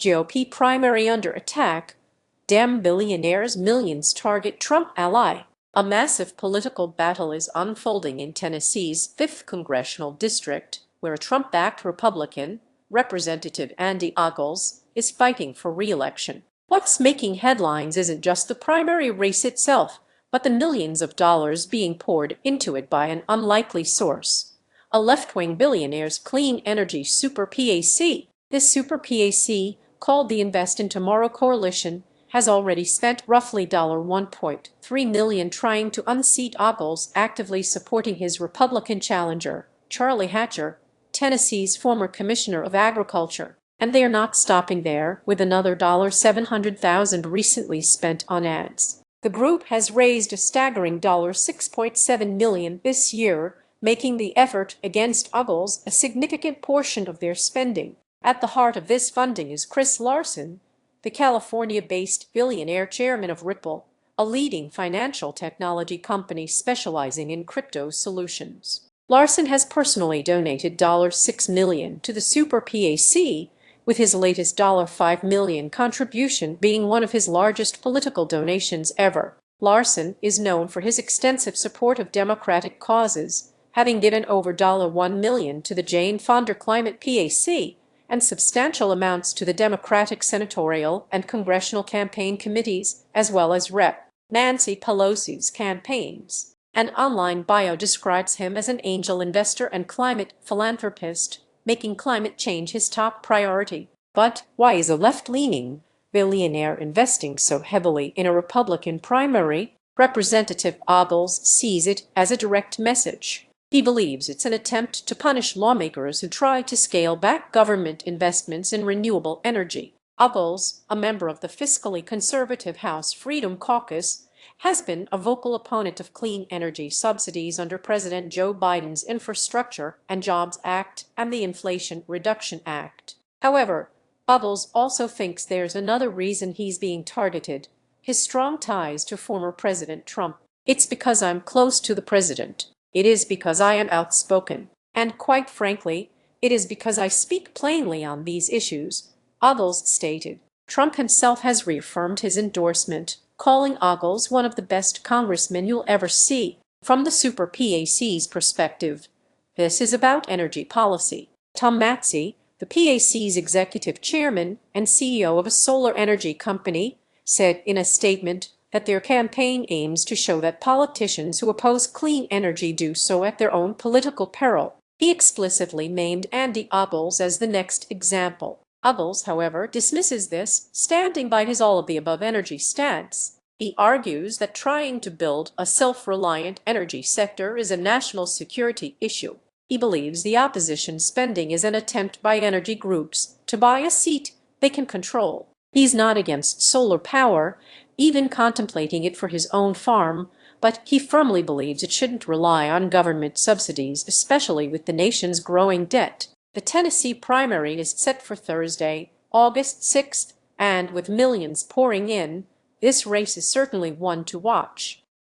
GOP primary under attack. Dem billionaires' millions target Trump ally. A massive political battle is unfolding in Tennessee's 5th Congressional District, where a Trump-backed Republican, Representative Andy Ogles, is fighting for re-election. What's making headlines isn't just the primary race itself, but the millions of dollars being poured into it by an unlikely source: a left-wing billionaire's clean energy super PAC. This super PAC, called the Invest in Tomorrow Coalition, has already spent roughly $1.3 million trying to unseat Ogles, actively supporting his Republican challenger, Charlie Hatcher, Tennessee's former Commissioner of Agriculture. And they are not stopping there, with another $700,000 recently spent on ads. The group has raised a staggering $6.7 million this year, making the effort against Ogles a significant portion of their spending. At the heart of this funding is Chris Larsen, the California-based billionaire chairman of Ripple, a leading financial technology company specializing in crypto solutions. Larsen has personally donated $6 million to the Super PAC, with his latest $5 million contribution being one of his largest political donations ever. Larsen is known for his extensive support of Democratic causes, having given over $1 million to the Jane Fonda Climate PAC, and substantial amounts to the Democratic Senatorial and Congressional campaign committees, as well as Rep. Nancy Pelosi's campaigns. An online bio describes him as an angel investor and climate philanthropist, making climate change his top priority. But why is a left-leaning billionaire investing so heavily in a Republican primary? Representative Ogles sees it as a direct message. He believes it's an attempt to punish lawmakers who try to scale back government investments in renewable energy. Ogles, a member of the fiscally conservative House Freedom Caucus, has been a vocal opponent of clean energy subsidies under President Joe Biden's Infrastructure and Jobs Act and the Inflation Reduction Act. However, Ogles also thinks there's another reason he's being targeted: his strong ties to former President Trump. "It's because I'm close to the president. It is because I am outspoken. And quite frankly, it is because I speak plainly on these issues," Ogles stated. Trump himself has reaffirmed his endorsement, calling Ogles one of the best congressmen you'll ever see. From the Super PAC's perspective, this is about energy policy. Tom Matzey, the PAC's executive chairman and CEO of a solar energy company, said in a statement that their campaign aims to show that politicians who oppose clean energy do so at their own political peril. He explicitly named Andy Ogles as the next example. Ogles, however, dismisses this, standing by his all-of-the-above energy stance. He argues that trying to build a self-reliant energy sector is a national security issue. He believes the opposition spending is an attempt by energy groups to buy a seat they can control. He's not against solar power, even contemplating it for his own farm, but he firmly believes it shouldn't rely on government subsidies, especially with the nation's growing debt. The Tennessee primary is set for Thursday, August 6th, and with millions pouring in, this race is certainly one to watch.